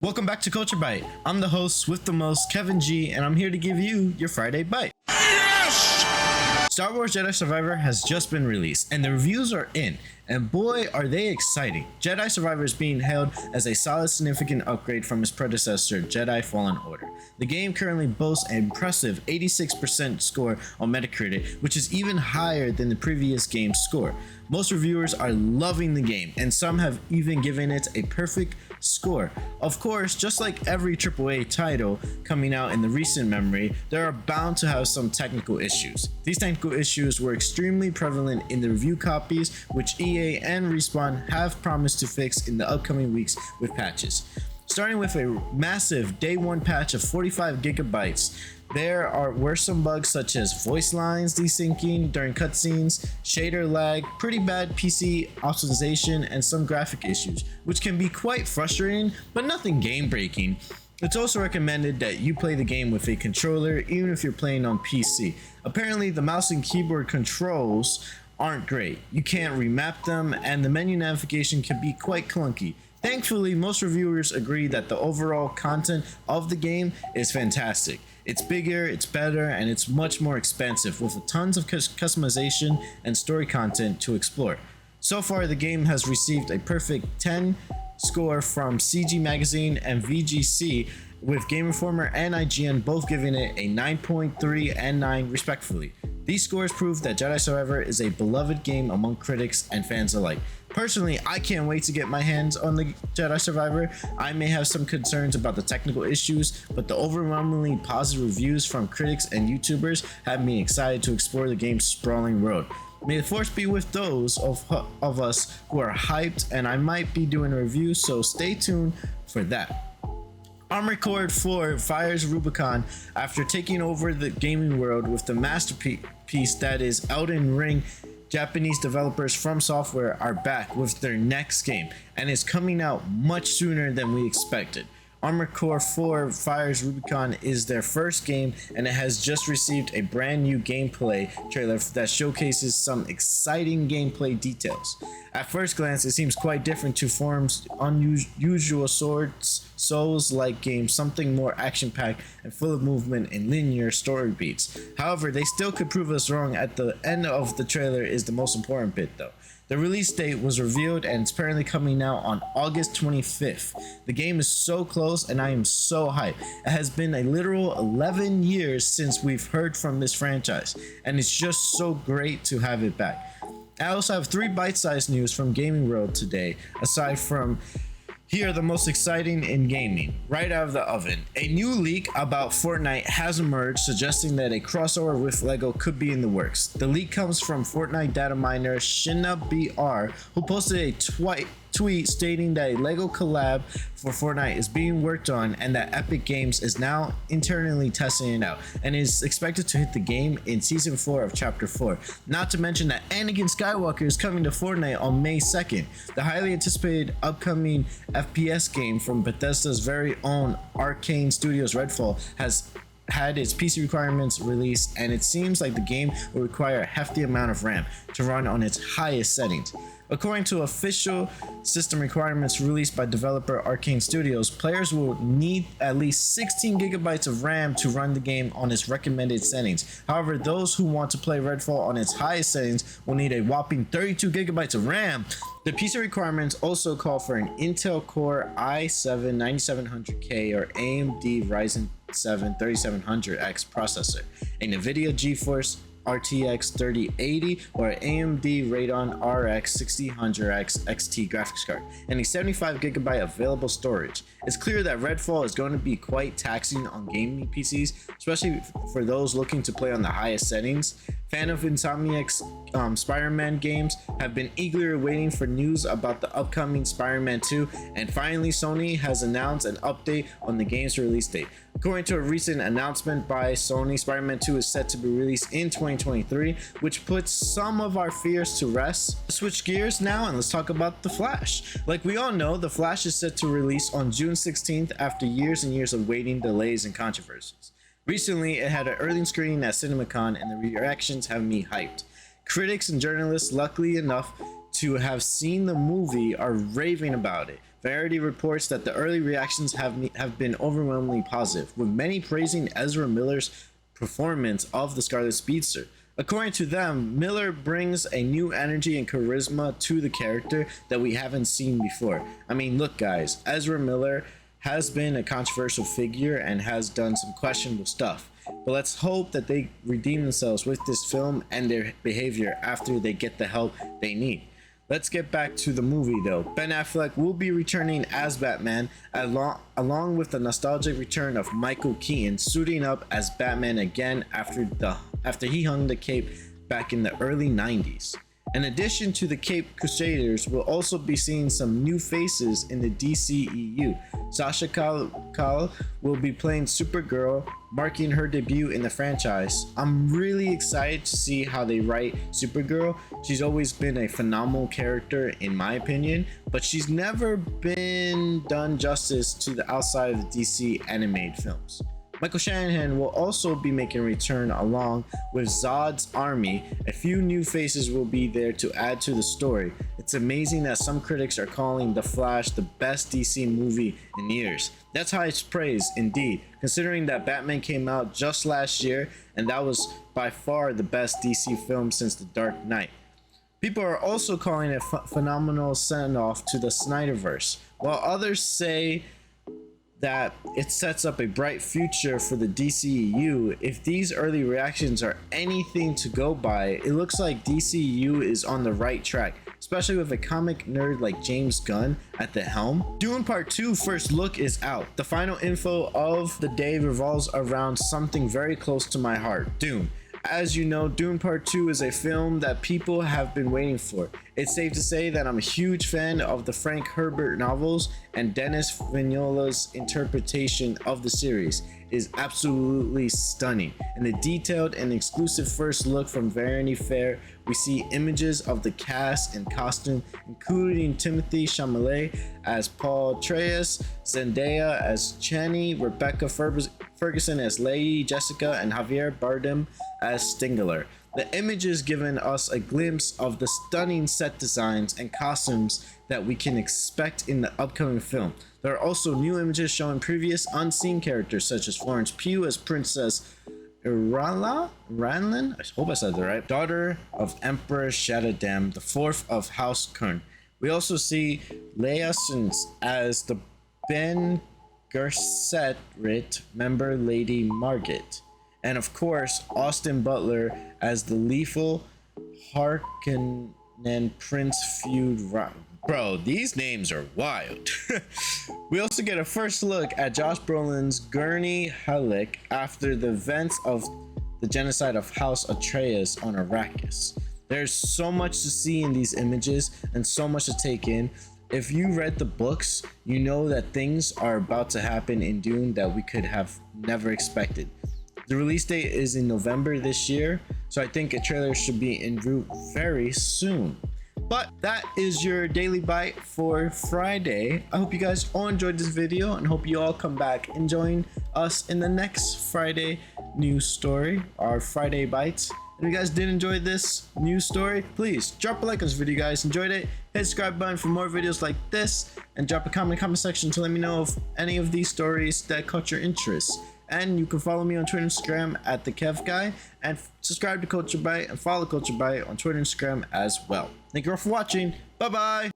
Welcome back to kultureByte. I'm the host with the most, Kevin G, and I'm here to give you your Friday Byte. Yes! Star Wars Jedi Survivor has just been released, and the reviews are in, and boy are they exciting. Jedi Survivor is being hailed as a solid, significant upgrade from its predecessor, Jedi Fallen Order. The game currently boasts an impressive 86% score on Metacritic, which is even higher than the previous game's score. Most reviewers are loving the game, and some have even given it a perfect score. Of course, just like every AAA title coming out in the recent memory, there are bound to have some technical issues. These technical issues were extremely prevalent in the review copies, which EA and Respawn have promised to fix in the upcoming weeks with patches. Starting with a massive day one patch of 45 gigabytes, there were some bugs such as voice lines desyncing during cutscenes, shader lag, pretty bad PC optimization, and some graphic issues, which can be quite frustrating, but nothing game breaking. It's also recommended that you play the game with a controller, even if you're playing on PC. Apparently, the mouse and keyboard controls aren't great. You can't remap them, and the menu navigation can be quite clunky. Thankfully, most reviewers agree that the overall content of the game is fantastic. It's bigger, it's better, and it's much more expansive with tons of customization and story content to explore. So far, the game has received a perfect 10 score from CG Magazine and VGC, with Game Informer and IGN both giving it a 9.3 and 9 respectively. These scores prove that Jedi Survivor is a beloved game among critics and fans alike. Personally, I can't wait to get my hands on the Jedi Survivor. I may have some concerns about the technical issues, but the overwhelmingly positive reviews from critics and YouTubers have me excited to explore the game's sprawling world. May the force be with those of us who are hyped, and I might be doing a review, so stay tuned for that. Armored Core 4 fires Rubicon after taking over the gaming world with the masterpiece that is Elden Ring. Japanese developers From Software are back with their next game, and is coming out much sooner than we expected. Armored Core 4 Fires Rubicon is their first game, and it has just received a brand new gameplay trailer that showcases some exciting gameplay details. At first glance, it seems quite different to Form's unusual Souls-like games, something more action-packed and full of movement and linear story beats. However, they still could prove us wrong. At the end of the trailer is the most important bit though. The release date was revealed, and it's apparently coming out on August 25th. The game is so close, and I am so hyped. It has been a literal 11 years since we've heard from this franchise, and it's just so great to have it back. I also have 3 bite-sized news from Gaming World today, aside from here the most exciting in gaming, right out of the oven. A new leak about Fortnite has emerged, suggesting that a crossover with LEGO could be in the works. The leak comes from Fortnite data miner ShinnaBR, who posted a tweet stating that a LEGO collab for Fortnite is being worked on, and that Epic Games is now internally testing it out, and is expected to hit the game in Season 4 of Chapter 4. Not to mention that Anakin Skywalker is coming to Fortnite on May 2nd. The highly anticipated upcoming FPS game from Bethesda's very own Arcane Studios Redfall has had its PC requirements released, and it seems like the game will require a hefty amount of RAM to run on its highest settings. According to official system requirements released by developer Arcane Studios, players will need at least 16 gigabytes of RAM to run the game on its recommended settings. However, those who want to play Redfall on its highest settings will need a whopping 32 gigabytes of RAM. The PC requirements also call for an Intel Core i7 9700K or AMD Ryzen 7 3700X processor, a NVIDIA GeForce RTX 3080 or AMD Radeon RX 6000X XT graphics card, and a 75GB available storage. It's clear that Redfall is going to be quite taxing on gaming PCs, especially for those looking to play on the highest settings. Fan of Insomniac's Spider-Man games have been eagerly waiting for news about the upcoming Spider-Man 2, and finally Sony has announced an update on the game's release date. According to a recent announcement by Sony, Spider-Man 2 is set to be released in 2023, which puts some of our fears to rest. Let's switch gears now and let's talk about The Flash. Like we all know, The Flash is set to release on June 16th after years and years of waiting, delays, and controversies. Recently, it had an early screening at CinemaCon, and the reactions have me hyped. Critics and journalists, luckily enough to have seen the movie, are raving about it, Variety reports that the early reactions have been overwhelmingly positive, with many praising Ezra Miller's performance of the Scarlet Speedster. According to them, Miller brings a new energy and charisma to the character that we haven't seen before. I mean, look guys, Ezra Miller has been a controversial figure and has done some questionable stuff. But let's hope that they redeem themselves with this film and their behavior after they get the help they need. Let's get back to the movie though. Ben Affleck will be returning as Batman, along with the nostalgic return of Michael Keaton suiting up as Batman again after he hung the cape back in the early 90s. In addition to the Cape Crusaders, we'll also be seeing some new faces in the DCEU. Sasha Calle will be playing Supergirl, marking her debut in the franchise. I'm really excited to see how they write Supergirl. She's always been a phenomenal character in my opinion, but she's never been done justice to the outside of the DC animated films. Michael Shanahan will also be making a return along with Zod's army. A few new faces will be there to add to the story. It's amazing that some critics are calling The Flash the best DC movie in years. That's high praise indeed, considering that Batman came out just last year and that was by far the best DC film since The Dark Knight. People are also calling it a phenomenal send-off to the Snyderverse, while others say that it sets up a bright future for the DCEU. If these early reactions are anything to go by, it looks like DCEU is on the right track, especially with a comic nerd like James Gunn at the helm. Dune Part 2 first look is out. The final info of the day revolves around something very close to my heart, Dune. As you know, Dune Part 2 is a film that people have been waiting for. It's safe to say that I'm a huge fan of the Frank Herbert novels, and Denis Villeneuve's interpretation of the series is absolutely stunning. In the detailed and exclusive first look from Vanity Fair, we see images of the cast and costume, including Timothée Chalamet as Paul Atreides, Zendaya as Chani, Rebecca Ferguson as Lady Jessica, and Javier Bardem as Stingler. The images given us a glimpse of the stunning set designs and costumes that we can expect in the upcoming film. There are also new images showing previous unseen characters such as Florence Pugh as Princess Ranlin, I hope I said that right, daughter of Emperor Shaddam, the fourth of House Kern. We also see Leia Sins as the Ben Gesserit member Lady Margit. And of course, Austin Butler as the lethal Harkonnen Prince Feud. Bro, these names are wild. We also get a first look at Josh Brolin's Gurney Halleck after the events of the genocide of House Atreides on Arrakis. There's so much to see in these images and so much to take in. If you read the books, you know that things are about to happen in Dune that we could have never expected. The release date is in November this year, so I think a trailer should be en route very soon. But that is your daily bite for Friday. I hope you guys all enjoyed this video and hope you all come back and join us in the next Friday news story, our Friday bites. If you guys did enjoy this news story, please drop a like on this video, guys. Enjoyed it? Hit the subscribe button for more videos like this, and drop a comment in the comment section to let me know of any of these stories that caught your interest. And you can follow me on Twitter and Instagram at the Kev Guy, and subscribe to kultureByte and follow kultureByte on Twitter and Instagram as well. Thank you all for watching. Bye bye.